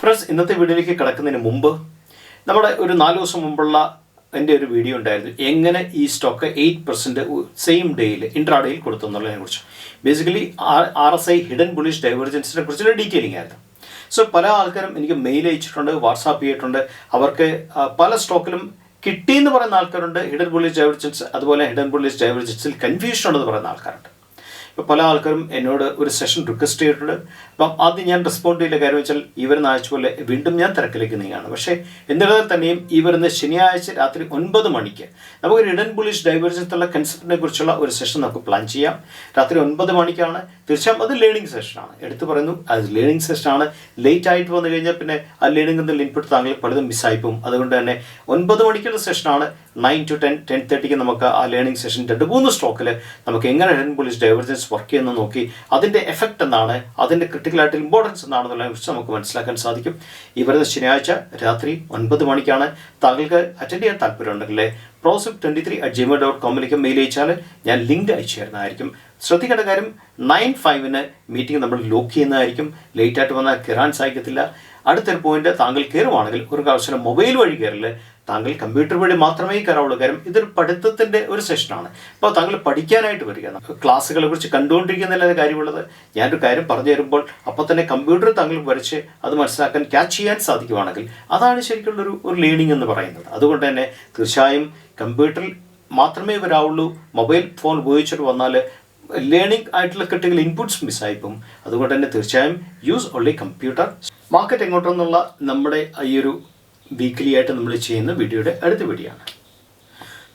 Friends, ഇന്നത്തെ വീഡിയോയിലേക്ക് കിടക്കുന്നതിന് മുമ്പ് നമ്മുടെ ഒരു 4 ദിവസം മുമ്പുള്ള എൻ്റെ ഒരു വീഡിയോ ഉണ്ടായിരുന്നു, എങ്ങനെ ഈ സ്റ്റോക്ക് 8% സെയിം ഡേയിൽ ഇൻട്രാഡേയിൽ കൊടുത്തു എന്നുള്ളതിനെ കുറിച്ച്. ബേസിക്കലി RSI ഹിഡൻ ബുള്ളിഷ് ഡൈവേർജൻസിനെ കുറിച്ചുള്ള ഡീറ്റെയിലിംഗ് ആയിരുന്നു. സോ പല ആൾക്കാരും എനിക്ക് മെയിൽ അയച്ചിട്ടുണ്ട്, വാട്സാപ്പ് ചെയ്തിട്ടുണ്ട്. അവർക്ക് പല സ്റ്റോക്കിലും കിട്ടിയെന്ന് പറയുന്ന ആൾക്കാരുണ്ട്, ഹിഡൻ ബുള്ളിഷ് ഡൈവേർജൻസ്, അതുപോലെ ഹിഡൻ ബുള്ളിഷ് ഡൈവേർജൻസിൽ കൺഫ്യൂഷൻ ഉണ്ടെന്ന് പറയുന്ന ആൾക്കാരുണ്ട്. ഇപ്പോൾ പല ആൾക്കാരും എന്നോട് ഒരു സെഷൻ റിക്വസ്റ്റ് ചെയ്തിട്ടുണ്ട്. അപ്പം ആദ്യം ഞാൻ റെസ്പോണ്ട് ചെയ്ത കാര്യം വെച്ചാൽ ഈ വരുന്ന ആഴ്ച പോലെ വീണ്ടും ഞാൻ തിരക്കിലേക്ക് നീങ്ങാണ്. പക്ഷേ എന്നിരുന്നാൽ തന്നെയും ഈ വരുന്ന ശനിയാഴ്ച രാത്രി 9 മണിക്ക് നമുക്ക് ഹിഡൻ ബുള്ളിഷ് ഡൈവേർജൻസ് ഉള്ള കൺസെപ്റ്റിനെ കുറിച്ചുള്ള ഒരു സെഷൻ നമുക്ക് പ്ലാൻ ചെയ്യാം. രാത്രി 9 മണിക്കാണ്. തീർച്ചയായും അത് ലേണിംഗ് സെഷനാണ്. എടുത്തു പറയുന്നു, അത് ലേണിംഗ് സെഷനാണ്. ലേറ്റ് ആയിട്ട് വന്നു കഴിഞ്ഞാൽ പിന്നെ ആ ലേണിംഗ് എന്നുള്ള ഇൻപുട്ട് താങ്കൾ പലതും മിസ്സായിപ്പോവും. അതുകൊണ്ട് തന്നെ 9 മണിക്കുള്ള സെഷനാണ്. 9 to 10, 10:30 നമുക്ക് ആ ലേണിംഗ് സെഷൻ 2-3 സ്റ്റോക്കിൽ നമുക്ക് എങ്ങനെ ഹിഡൻ ബുള്ളിഷ് ഡൈവേർജൻസ് വർക്ക് ചെയ്യുന്നത് നോക്കി അതിൻ്റെ എഫക്റ്റ് എന്താണ്, അതിൻ്റെ ക്രിട്ടിക്കലായിട്ട് ഇമ്പോർട്ടൻസ് എന്താണെന്നുള്ളതിനെ കുറിച്ച് നമുക്ക് മനസ്സിലാക്കാൻ സാധിക്കും. ഈ വരുന്ന ശനിയാഴ്ച രാത്രി 9 മണിക്കാണ്. താങ്കൾക്ക് അറ്റൻഡ് ചെയ്യാൻ താല്പര്യമുണ്ടെങ്കിൽ prosip23@gmail.com മെയിൽ അയച്ചാൽ ഞാൻ ലിങ്ക് അയച്ചു തരുന്നതായിരിക്കും. ശ്രദ്ധിക്കേണ്ട കാര്യം 9:05 മീറ്റിംഗ് നമ്മൾ ലോക്ക് ചെയ്യുന്നതായിരിക്കും. ലേറ്റായിട്ട് വന്നാൽ കയറാൻ സാധിക്കത്തില്ല. അടുത്തൊരു പോയിന്റ്, താങ്കൾ കയറുവാണെങ്കിൽ ഒരു പ്രാവശ്യം മൊബൈൽ വഴി കയറില്ല, താങ്കൾ കമ്പ്യൂട്ടർ വഴി മാത്രമേ കയറാവുള്ളൂ. കാര്യം ഇതൊരു പഠിത്തത്തിൻ്റെ ഒരു സെഷനാണ്. അപ്പോൾ താങ്കൾ പഠിക്കാനായിട്ട് വരിക. ക്ലാസ്സുകളെ കുറിച്ച് കണ്ടുകൊണ്ടിരിക്കുന്നതല്ല കാര്യമുള്ളത്. ഞാനൊരു കാര്യം പറഞ്ഞു തരുമ്പോൾ അപ്പോൾ തന്നെ കമ്പ്യൂട്ടർ താങ്കൾ വരച്ച് അത് മനസ്സിലാക്കാൻ ക്യാച്ച് ചെയ്യാൻ സാധിക്കുവാണെങ്കിൽ അതാണ് ശരിക്കുള്ളൊരു ലേണിംഗ് എന്ന് പറയുന്നത്. അതുകൊണ്ട് തന്നെ തീർച്ചയായും കമ്പ്യൂട്ടറിൽ മാത്രമേ വരാവുള്ളൂ. മൊബൈൽ ഫോൺ ഉപയോഗിച്ചിട്ട് വന്നാൽ ലേണിംഗ് ആയിട്ടുള്ള ക്രിട്ടിക്കൽ ഇൻപുട്സ് മിസ്സായിപ്പോവും. അതുകൊണ്ട് തന്നെ തീർച്ചയായും യൂസ് ഓൺലി കമ്പ്യൂട്ടർ. മാർക്കറ്റ് എങ്ങോട്ടെന്നുള്ള നമ്മുടെ ഈ ഒരു വീക്ക്ലി ആയിട്ട് നമ്മൾ ചെയ്യുന്ന വീഡിയോയുടെ അടുത്ത വീഡിയോ ആണ്.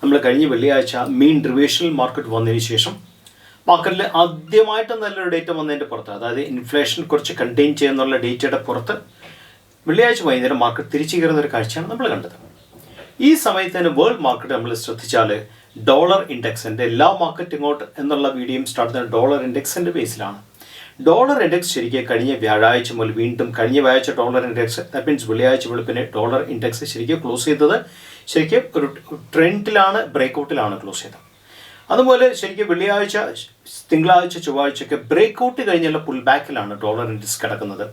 നമ്മൾ കഴിഞ്ഞ വെള്ളിയാഴ്ച മീൻ റിവേഴ്സൽ മാർക്കറ്റ് വന്നതിന് ശേഷം മാർക്കറ്റിൽ ആദ്യമായിട്ട് നല്ലൊരു ഡേറ്റ വന്നതിൻ്റെ പുറത്ത്, അതായത് ഇൻഫ്ലേഷൻ കുറച്ച് കണ്ടെയ്ൻ ചെയ്യുന്നുള്ള ഡേറ്റയുടെ പുറത്ത് വെള്ളിയാഴ്ച വൈകുന്നേരം മാർക്കറ്റ് തിരിച്ചു കയറുന്ന ഒരു കാഴ്ചയാണ് നമ്മൾ കണ്ടത്. ഈ സമയത്ത് തന്നെ വേൾഡ് മാർക്കറ്റ് നമ്മൾ ശ്രദ്ധിച്ചാൽ ഡോളർ ഇൻഡെക്സിൻ്റെ എല്ലാ മാർക്കറ്റ് ഇങ്ങോട്ട് എന്നുള്ള വീഡിയോയും സ്റ്റാർട്ട് ചെയ്യുന്നത് ഡോളർ ഇൻഡെക്സിൻ്റെ ബേസിലാണ്. ഡോളർ ഇൻഡെക്സ് ശരിക്കും കഴിഞ്ഞ വ്യാഴാഴ്ച മുതൽ വീണ്ടും കഴിഞ്ഞ വ്യാഴാഴ്ച ഡോളർ ഇൻഡെക്സ്, ദാറ്റ് മീൻസ് വെള്ളിയാഴ്ച വെളുപ്പിന് ഡോളർ ഇൻഡെക്സ് ശരിക്കും ക്ലോസ് ചെയ്തത് ശരിക്കും ഒരു ട്രെൻഡിലാണ്, ബ്രേക്കൗട്ടിലാണ് ക്ലോസ് ചെയ്തത്. അതുപോലെ ശരിക്കും വെള്ളിയാഴ്ച, തിങ്കളാഴ്ച, ചൊവ്വാഴ്ചയൊക്കെ ബ്രേക്കൗട്ട് കഴിഞ്ഞുള്ള പുൾ ബാക്കിലാണ് ഡോളർ ഇൻഡെക്സ് കിടക്കുന്നത്.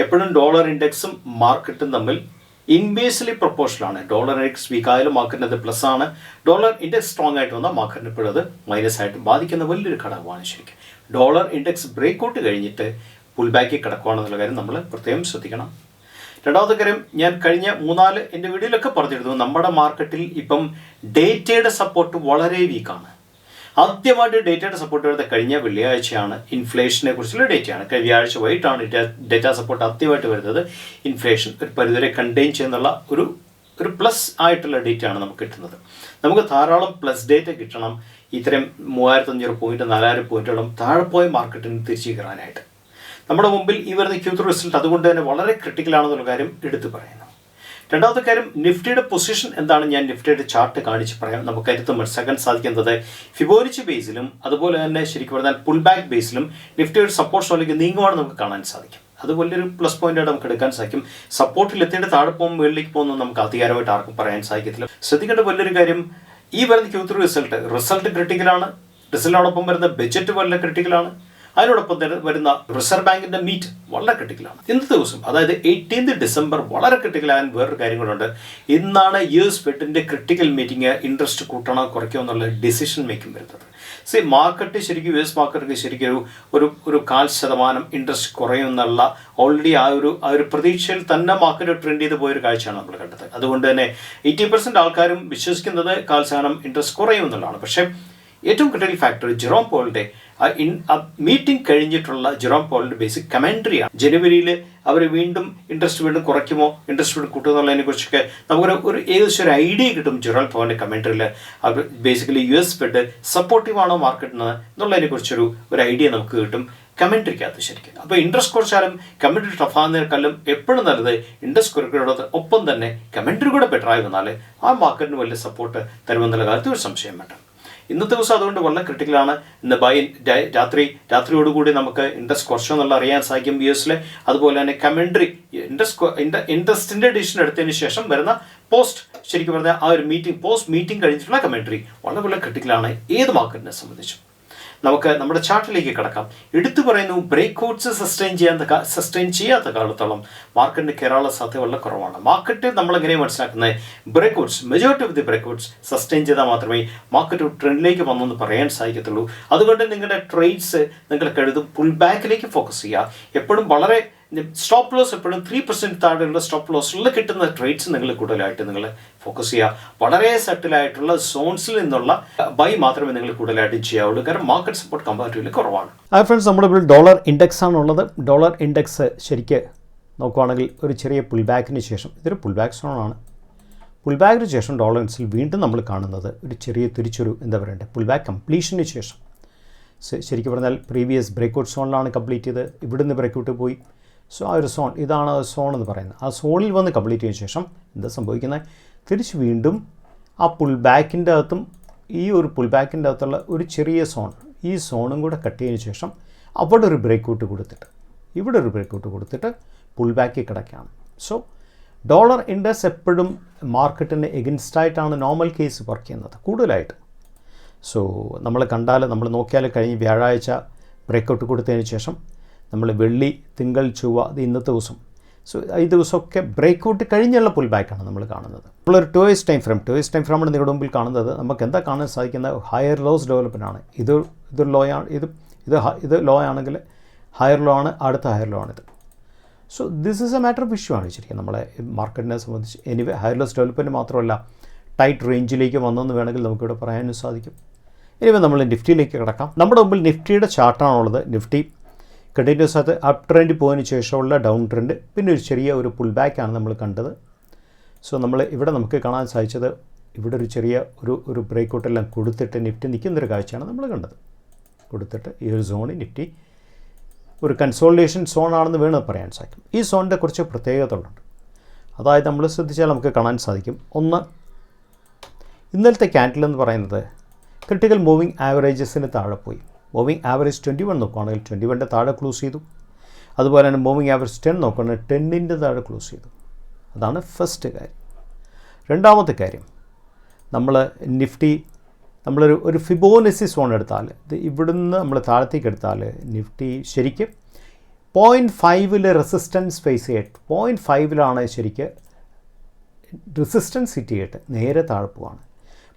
എപ്പോഴും ഡോളർ ഇൻഡെക്സും മാർക്കറ്റും തമ്മിൽ ഇൻവേഴ്സ്ലി പ്രൊപ്പോർഷനാണ്. ഡോളർ ഇൻഡെക്സ് വീക്ക് ആയാലും മാർക്കറ്റിന് അത് പ്ലസ് ആണ്. ഡോളർ ഇൻഡെക്സ് സ്ട്രോങ് ആയിട്ട് വന്നാൽ മാർക്കറ്റിന് ഇപ്പോഴും അത് മൈനസ് ആയിട്ട് ബാധിക്കുന്ന വലിയൊരു ഘടകമാണ്. ശരിക്കും ഡോളർ ഇൻഡെക്സ് ബ്രേക്കൗട്ട് കഴിഞ്ഞിട്ട് പുൾ ബാക്കിൽ കിടക്കുകയാണെന്നുള്ള കാര്യം നമ്മൾ പ്രത്യേകം ശ്രദ്ധിക്കണം. രണ്ടാമത്തെ കാര്യം, ഞാൻ കഴിഞ്ഞ 3-4 എൻ്റെ വീഡിയോയിലൊക്കെ പറഞ്ഞിരുന്നു, നമ്മുടെ മാർക്കറ്റിൽ ഇപ്പം ഡേറ്റയുടെ സപ്പോർട്ട് വളരെ വീക്കാണ്. ആദ്യമായിട്ട് ഡേറ്റയുടെ സപ്പോർട്ട് വരുന്നത് കഴിഞ്ഞ വെള്ളിയാഴ്ചയാണ്. ഇൻഫ്ലേഷനെ കുറിച്ചുള്ള ഡേറ്റയാണ്. കഴിഞ്ഞ വ്യാഴാഴ്ച വൈകിട്ടാണ് ഡേറ്റ സപ്പോർട്ട് ആദ്യമായിട്ട് വരുന്നത്. ഇൻഫ്ലേഷൻ ഒരു പരിധിവരെ കണ്ടെയ്ൻ ചെയ്യുന്നുള്ള ഒരു പ്ലസ് ആയിട്ടുള്ള ഡേറ്റ ആണ് നമുക്ക് കിട്ടുന്നത്. നമുക്ക് ധാരാളം പ്ലസ് ഡേറ്റ കിട്ടണം ഇത്തരം 3500 പോയിന്റ് 4000 പോയിന്റോളം താഴെ പോയ മാർക്കറ്റിന് തിരിച്ചു കയറാനായിട്ട്. നമ്മുടെ മുമ്പിൽ ഈ വരുന്ന Q3 റിസൾട്ട് അതുകൊണ്ട് തന്നെ വളരെ ക്രിട്ടിക്കലാണെന്നുള്ള കാര്യം എടുത്തു പറയുന്നു. രണ്ടാമത്തെ കാര്യം, നിഫ്റ്റിയുടെ പൊസിഷൻ എന്താണ് ഞാൻ നിഫ്റ്റിയുടെ ചാർട്ട് കാണിച്ച് പറയാം. നമുക്ക് അതിനകത്ത് മനസ്സിലാക്കാൻ സാധിക്കുന്നത് ഫിബോനച്ചി ബേസിലും അതുപോലെ തന്നെ ശരിക്കും പറഞ്ഞാൽ പുൾ ബാക്ക് ബേസിലും നിഫ്റ്റിയുടെ സപ്പോർട്ട് സോണിലേക്ക് നീങ്ങുവാണ് നമുക്ക് കാണാൻ സാധിക്കും. അത് വലിയൊരു പ്ലസ് പോയിന്റായിട്ട് നമുക്ക് എടുക്കാൻ സാധിക്കും. സപ്പോർട്ടിൽ എത്തിയിട്ട് താഴെ പോകുമ്പോൾ മുകളിലേക്ക് പോകുന്നത് നമുക്ക് അധികാരമായിട്ട് ആർക്കും പറയാൻ സാധിക്കത്തില്ല. ശ്രദ്ധിക്കേണ്ട വലിയൊരു കാര്യം, ഈ വരുന്ന Q3 റിസൾട്ട് ക്രിട്ടിക്കലാണ്. റിസൾട്ടോടൊപ്പം വരുന്ന ബഡ്ജറ്റ് വളരെ ക്രിട്ടിക്കലാണ്. അതിനോടൊപ്പം തന്നെ വരുന്ന റിസർവ് ബാങ്കിൻ്റെ മീറ്റ് വളരെ ക്രിട്ടിക്കലാണ്. ഇന്നത്തെ ദിവസം, അതായത് 18 ഡിസംബർ വളരെ ക്രിട്ടിക്കലാകാൻ വേറൊരു കാര്യം കൂടെ. ഇന്നാണ് US ഫെഡിൻ്റെ ക്രിട്ടിക്കൽ മീറ്റിംഗ്. ഇൻട്രസ്റ്റ് കൂട്ടണോ കുറയ്ക്കോ എന്നുള്ള ഡിസിഷൻ മേക്കിംഗ് വരുന്നത്. മാർക്കറ്റ് ശരിക്കും US മാർക്കറ്റ് ശരിക്കും ഒരു 0.5% ഇൻട്രസ്റ്റ് കുറയുമെന്നുള്ള ഓൾറെഡി ആ ഒരു പ്രതീക്ഷയിൽ തന്നെ മാർക്കറ്റ് ട്രെൻഡ് ചെയ്ത് പോയൊരു കാഴ്ചയാണ് നമ്മൾ കണ്ടത്. അതുകൊണ്ട് തന്നെ 80% ആൾക്കാരും വിശ്വസിക്കുന്നത് 0.5% ഇൻട്രസ്റ്റ് കുറയുമെന്നുള്ളതാണ്. പക്ഷേ ഏറ്റവും ക്രിട്ടിക്കൽ ഫാക്ടർ ജെറോം പോളിൻ്റെ മീറ്റിംഗ് കഴിഞ്ഞിട്ടുള്ള ജെറോം പോളിൻ്റെ ബേസിക് കമൻട്രിയാണ്. ജനുവരിയിൽ അവർ വീണ്ടും ഇൻട്രസ്റ്റ് കുറയ്ക്കുമോ, ഇൻട്രസ്റ്റ് കൂട്ടുമോ എന്നുള്ളതിനെ കുറിച്ചൊക്കെ നമുക്കൊരു ഏകദേശം ഒരു ഐഡിയ കിട്ടും. ജെറോം പോളിൻ്റെ കമൻട്രിയിൽ അവർ ബേസിക്കലി US ഫെഡ് സപ്പോർട്ടീവാണോ മാർക്കറ്റിന് എന്നുള്ളതിനെ കുറിച്ചൊരു ഐഡിയ നമുക്ക് കിട്ടും കമൻട്രിക്കകത്ത് ശരിക്കും. അപ്പോൾ ഇൻട്രസ്റ്റ് കുറച്ചാലും കമൻട്രി ടഫാകുന്നതിനേക്കാളും എപ്പോഴും നല്ലത് ഇൻട്രസ്റ്റ് കുറയ്ക്കുന്നതോട് ഒപ്പം തന്നെ കമൻട്രി കൂടെ ബെറ്ററായി വന്നാൽ ആ മാർക്കറ്റിന് വലിയ സപ്പോർട്ട് തരുമെന്നുള്ള കാര്യത്തിൽ ഒരു സംശയം വേണ്ട. ഇന്നത്തെ ദിവസം അതുകൊണ്ട് വളരെ ക്രിട്ടിക്കലാണ്. ഇന്ന് രാത്രിയോടുകൂടി നമുക്ക് ഇൻട്രസ്റ്റ് കുറച്ചോ എന്നുള്ള അറിയാൻ സാധിക്കും US-ലെ. അതുപോലെ തന്നെ കമൻട്രി ഇൻട്രസ്റ്റിൻ്റെ ഡിസിഷൻ എടുത്തതിന് ശേഷം വരുന്ന ശരിക്കും പറഞ്ഞാൽ ആ ഒരു പോസ്റ്റ് മീറ്റിംഗ് കഴിഞ്ഞിട്ടുള്ള കമൻട്രി വളരെ ക്രിട്ടിക്കലാണ് ഏത് മാർക്കറ്റിനെ സംബന്ധിച്ചും. നമുക്ക് നമ്മുടെ ചാർട്ടിലേക്ക് കിടക്കാം. എടുത്തു പറയുന്നു, ബ്രേക്ക്ഔട്ട്സ് സസ്റ്റെയിൻ ചെയ്യാത്ത കാലത്തോളം മാർക്കറ്റിന് കയറാനുള്ള സാധ്യത വളരെ കുറവാണ്. മാർക്കറ്റ് നമ്മളെങ്ങനെ മനസ്സിലാക്കുന്നത്, breakouts, majority of the breakouts sustain ചെയ്താൽ മാത്രമേ മാർക്കറ്റ് ഒരു ട്രെൻഡിലേക്ക് വന്നെന്ന് പറയാൻ സാധിക്കത്തുള്ളൂ. അതുകൊണ്ട് നിങ്ങളുടെ ട്രേഡ്സ് നിങ്ങൾ കരുതും പുൾ ബാക്കിലേക്ക് ഫോക്കസ് ചെയ്യുക. എപ്പോഴും വളരെ സ്റ്റോപ്പ് ലോസ് എപ്പോഴും 3% താഴെയുള്ള സ്റ്റോപ്പ് ലോസിൽ കിട്ടുന്ന ട്രേഡ്സ് നിങ്ങൾ കൂടുതലായിട്ട് നിങ്ങൾ ഫോക്കസ് ചെയ്യുക. വളരെ സെറ്റിലായിട്ടുള്ള സോൺസിൽ നിന്നുള്ള ബൈ മാത്രമേ നിങ്ങൾ കൂടുതലായിട്ട് ചെയ്യാവുള്ളൂ. കാരണം മാർക്കറ്റ് സപ്പോർട്ട് കമ്പാരിറ്റീവ്ലി കുറവാണ്. ഫ്രണ്ട്സ്, നമ്മുടെ ഇപ്പോൾ ഡോളർ ഇൻഡെക്സ് ആണുള്ളത്. ഡോളർ ഇൻഡെക്സ് ശരിക്ക് നോക്കുവാണെങ്കിൽ ഒരു ചെറിയ പുൾ ബാക്കിന് ശേഷം, ഇതൊരു പുൾ ബാക്ക് സോണാണ്. പുൾ ബാക്കിന് ശേഷം ഡോളർ ഇൻഡെക്സിൽ വീണ്ടും നമ്മൾ കാണുന്നത് ഒരു ചെറിയ തിരിച്ചൊരു പുൾ ബാക്ക് കംപ്ലീഷന് ശേഷം, ശരിക്കും പറഞ്ഞാൽ പ്രീവിയസ് ബ്രേക്ക്ഔട്ട് സോണിലാണ് കംപ്ലീറ്റ് ചെയ്ത് ഇവിടുന്ന് ബ്രേക്ക്ഔട്ട് പോയി. സോ ആ ഒരു സോൺ, ഇതാണ് സോൺ എന്ന് പറയുന്നത്. ആ സോണിൽ വന്ന് കംപ്ലീറ്റ് ചെയ്തതിന് ശേഷം എന്താ സംഭവിക്കുന്നത്, തിരിച്ച് വീണ്ടും ആ പുൾ ബാക്കിൻ്റെ അകത്തും ഈ ഒരു പുൾ ബാക്കിൻ്റെ അകത്തുള്ള ഒരു ചെറിയ സോൺ, ഈ സോണും കൂടെ കട്ട് ചെയ്തതിന് ശേഷം അവിടെ ഒരു ബ്രേക്ക്ഔട്ട് കൊടുത്തിട്ട് ഇവിടെ ഒരു ബ്രേക്ക്ഔട്ട് കൊടുത്തിട്ട് പുൾ ബാക്കിൽ കിടക്കുകയാണ്. സോ ഡോളർ ഇൻഡെക്സ് എപ്പോഴും മാർക്കറ്റിന് എഗൻസ്റ്റായിട്ടാണ് നോർമൽ കേസ് വർക്ക് ചെയ്യുന്നത് കൂടുതലായിട്ട്. സോ നമ്മൾ നോക്കിയാൽ കഴിഞ്ഞ വ്യാഴാഴ്ച ബ്രേക്ക്ഔട്ട് കൊടുത്തതിന് ശേഷം നമ്മൾ വെള്ളി, തിങ്കൾ, ചൊവ്വ, ഇത് ഇന്നത്തെ ദിവസം, സോ ഈ ദിവസമൊക്കെ ബ്രേക്ക്ഔട്ട് കഴിഞ്ഞുള്ള പുൾ ബാക്കാണ് നമ്മൾ കാണുന്നത്. നമ്മളൊരു 2 hours ടൈം ഫ്രെയിമാണ് നിങ്ങളുടെ മുമ്പിൽ കാണുന്നത്. നമുക്ക് എന്താ കാണാൻ സാധിക്കുന്ന ഹയർ ലോസ് ഡെവലപ്മെൻ്റ് ആണ്. ഇത് ലോ ആണ്, ഇത് ലോ ആണെങ്കിൽ ഹയർ ലോ ആണ്, അടുത്ത ഹയർ ലോ ആണിത്. So this is A matter of issue ആണ് ശരിക്കും നമ്മളെ മാർക്കറ്റിനെ സംബന്ധിച്ച്. എനിവേ ഹയർ ലോസ് ഡെവലപ്മെൻറ്റ് മാത്രമല്ല, ടൈറ്റ് റേഞ്ചിലേക്ക് വന്നെന്ന് വേണമെങ്കിൽ നമുക്കിവിടെ പറയാനും സാധിക്കും. എനിവേ നമ്മൾ നിഫ്റ്റിയിലേക്ക് കിടക്കാം. നമ്മുടെ മുമ്പിൽ നിഫ്റ്റിയുടെ ചാർട്ടാണുള്ളത്. നിഫ്റ്റി കണ്ടിന്യൂസ് ആയിട്ട് അപ്പ് ട്രെൻഡ് പോയതിന് ശേഷമുള്ള ഡൗൺ ട്രെൻഡ്, പിന്നെ ഒരു ചെറിയ ഒരു പുൾ ബാക്കാണ് നമ്മൾ കണ്ടത്. സോ ഇവിടെ നമുക്ക് കാണാൻ സാധിച്ചത്, ഇവിടെ ഒരു ചെറിയ ഒരു ബ്രേക്ക്ഔട്ടെല്ലാം കൊടുത്തിട്ട് നിഫ്റ്റി നിൽക്കുന്നൊരു കാഴ്ചയാണ് നമ്മൾ കണ്ടത്. കൊടുത്തിട്ട് ഈ ഒരു സോണിൽ നിഫ്റ്റി ഒരു കൺസോളിഡേഷൻ സോണാണെന്ന് വേണം പറയാൻ സാധിക്കും. ഈ സോണിൻ്റെ കുറച്ച് പ്രത്യേകതകളുണ്ട്. അതായത് നമ്മൾ ശ്രദ്ധിച്ചാൽ നമുക്ക് കാണാൻ സാധിക്കും, ഒന്ന്, ഇന്നലത്തെ ക്യാൻഡിൽ എന്ന് പറയുന്നത് ക്രിട്ടിക്കൽ മൂവിങ് ആവറേജസിന് താഴെ പോയി. മൂവിങ് ആവറേജ് 21 നോക്കുകയാണെങ്കിൽ 21ൻ്റെ താഴെ ക്ലോസ് ചെയ്തു. അതുപോലെ തന്നെ മൂവിങ് ആവറേജ് 10 നോക്കുകയാണെങ്കിൽ 10ൻ്റെ താഴെ ക്ലോസ് ചെയ്തു. അതാണ് ഫസ്റ്റ് കാര്യം. രണ്ടാമത്തെ കാര്യം, നമ്മളൊരു ഫിബോനസി സോൺ എടുത്താൽ, ഇത് ഇവിടുന്ന് നമ്മൾ താഴത്തേക്ക് എടുത്താൽ നിഫ്റ്റി ശരിക്കും 0.5 റെസിസ്റ്റൻസ് ഫേസ് ചെയ്തിട്ട് 0.5 ശരിക്ക് റെസിസ്റ്റൻസ് ഹിറ്റ് ചെയ്തിട്ട് നേരെ താഴെ പോവാണ്.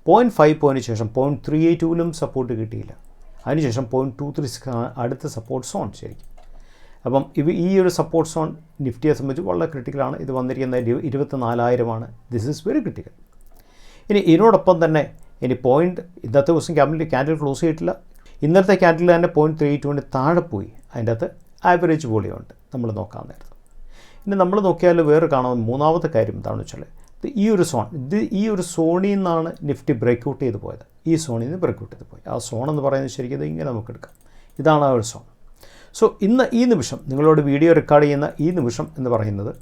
0.5 പോയിന് ശേഷം 0.382 സപ്പോർട്ട് കിട്ടിയില്ല. അതിനുശേഷം 0.236 അടുത്ത സപ്പോർട്ട് സോൺ ശരിക്കും. അപ്പം ഈ ഒരു സപ്പോർട്ട് സോൺ നിഫ്റ്റിയെ സംബന്ധിച്ച് വളരെ ക്രിട്ടിക്കലാണ്. ഇത് വന്നിരിക്കുന്നത് 24,000 ദിസ് ഈസ് വെരി ക്രിട്ടിക്കൽ. ഇനി ഇതിനോടൊപ്പം തന്നെ ഇന്നത്തെ ദിവസം ക്യാൻഡിൽ ക്ലോസ് ചെയ്തിട്ടില്ല. ഇന്നലത്തെ ക്യാൻഡിൽ തന്നെ 0.382 താഴെ പോയി. അതിൻ്റെ അകത്ത് ആവറേജ് വോളിയമുണ്ട് നമ്മൾ നോക്കാൻ നേരത്ത്. ഇനി നമ്മൾ നോക്കിയാൽ വേറെ കാണാൻ മൂന്നാമത്തെ കാര്യം എന്താണെന്ന് വെച്ചാൽ, ഈ ഒരു സോണിൽ നിന്നാണ് നിഫ്റ്റി ബ്രേക്ക്ഔട്ട് ചെയ്ത് പോയത്. ഈ സോണിൽ നിന്ന് ബ്രേക്ക്ഔട്ട് ചെയ്ത് പോയി. ആ സോൺ എന്ന് പറയുന്നത് ശരിക്കും ഇങ്ങനെ നമുക്ക് എടുക്കാം. ഇതാണ് ആ ഒരു സോൺ. സോ ഇന്ന് ഈ നിമിഷം നിങ്ങളോട് വീഡിയോ റെക്കോർഡ് ചെയ്യുന്ന ഈ നിമിഷം എന്ന് പറയുന്നത്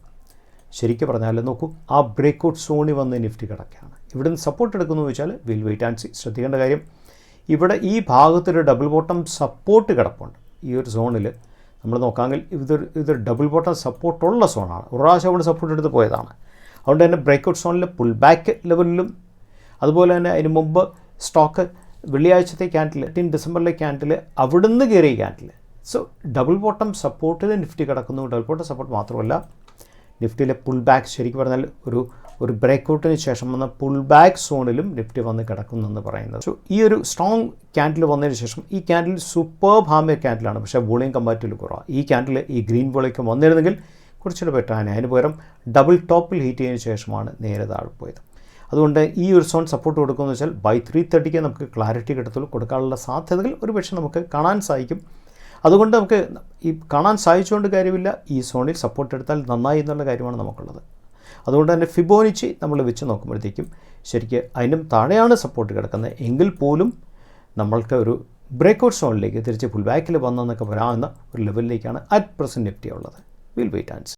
ശരിക്കും പറഞ്ഞാൽ നോക്കൂ, ആ ബ്രേക്ക്ഔട്ട് സോണിൽ വന്ന് നിഫ്റ്റി കിടക്കുകയാണ്. ഇവിടെ നിന്ന് സപ്പോർട്ട് എടുക്കുന്നു വെച്ചാൽ വിൽ വെയിറ്റ് ആൻഡ് സീ. ശ്രദ്ധിക്കേണ്ട കാര്യം, ഇവിടെ ഈ ഭാഗത്തൊരു ഡബിൾ ബോട്ടം സപ്പോർട്ട് കിടപ്പുണ്ട്. ഈ ഒരു സോണിൽ നമ്മൾ നോക്കാമെങ്കിൽ ഇതൊരു ഡബിൾ ബോട്ടം സപ്പോർട്ടുള്ള സോണാണ്. ഒരു പ്രാവശ്യം അവിടെ സപ്പോർട്ട് എടുത്ത് പോയതാണ്. അതുകൊണ്ട് തന്നെ ബ്രേക്ക്ഔട്ട് സോണിൽ പുൾ ബാക്ക് ലെവലിലും, അതുപോലെ തന്നെ അതിന് മുമ്പ് സ്റ്റോക്ക് വെള്ളിയാഴ്ചത്തെ ക്യാൻഡിൽ, 18 ഡിസംബറിലെ ക്യാൻഡിൽ, അവിടുന്ന് കയറിയ ക്യാൻഡിൽ. സോ ഡബിൾ ബോട്ടം സപ്പോർട്ടിൽ നിഫ്റ്റി കിടക്കുന്നു. ഡബിൾ ബോട്ടം സപ്പോർട്ട് മാത്രമല്ല, നിഫ്റ്റിയിലെ പുൾ ബാക്ക് ശരിക്കും പറഞ്ഞാൽ ഒരു ബ്രേക്ക്ഔട്ടിന് ശേഷം വന്ന പുൾ ബാക്ക് സോണിലും നിഫ്റ്റി വന്ന് കിടക്കുന്നു എന്ന് പറയുന്നത്. സോ ഈ ഒരു സ്ട്രോങ് ക്യാൻഡിൽ വന്നതിന് ശേഷം, ഈ ക്യാൻഡിൽ സൂപ്പർബ് ഹാമിയ ക്യാൻഡിലാണ്, പക്ഷേ വോളിയം കമ്പാരിറ്റീവ്ലി കുറവാണ്. ഈ ക്യാൻഡിൽ ഈ ഗ്രീൻ വോളിയം വന്നിരുന്നെങ്കിൽ കുറച്ചുകൂടെ ബെറ്ററാണ്. അതിന് പകരം ഡബിൾ ടോപ്പിൽ ഹീറ്റ് ചെയ്തതിന് ശേഷമാണ് നേരെ താഴെ പോയത്. അതുകൊണ്ട് ഈ ഒരു സോൺ സപ്പോർട്ട് കൊടുക്കുമെന്ന് വെച്ചാൽ ബൈ 330 നമുക്ക് ക്ലാരിറ്റി കിട്ടത്തുള്ളൂ. കൊടുക്കാനുള്ള സാധ്യതകൾ ഒരുപക്ഷെ നമുക്ക് കാണാൻ സാധിക്കും. അതുകൊണ്ട് നമുക്ക് ഈ കാണാൻ സാധിച്ചുകൊണ്ട് കാര്യമില്ല, ഈ സോണിൽ സപ്പോർട്ട് എടുത്താൽ നന്നായി എന്നുള്ള കാര്യമാണ് നമുക്കുള്ളത്. അതുകൊണ്ട് തന്നെ ഫിബോനിച്ചി നമ്മൾ വെച്ച് നോക്കുമ്പോഴത്തേക്കും ശരിക്കും അതിനും താഴെയാണ് സപ്പോർട്ട് കിടക്കുന്നത് എങ്കിൽ പോലും നമ്മൾക്ക് ഒരു ബ്രേക്ക്ഔട്ട് സോണിലേക്ക് തിരിച്ച് പുൾ ബാക്കിൽ വന്നെന്നൊക്കെ വരാവുന്ന ഒരു ലെവലിലേക്കാണ് അറ്റ് പ്രസൻറ്റ് നിഫ്റ്റി ഉള്ളത്. Will wait and see.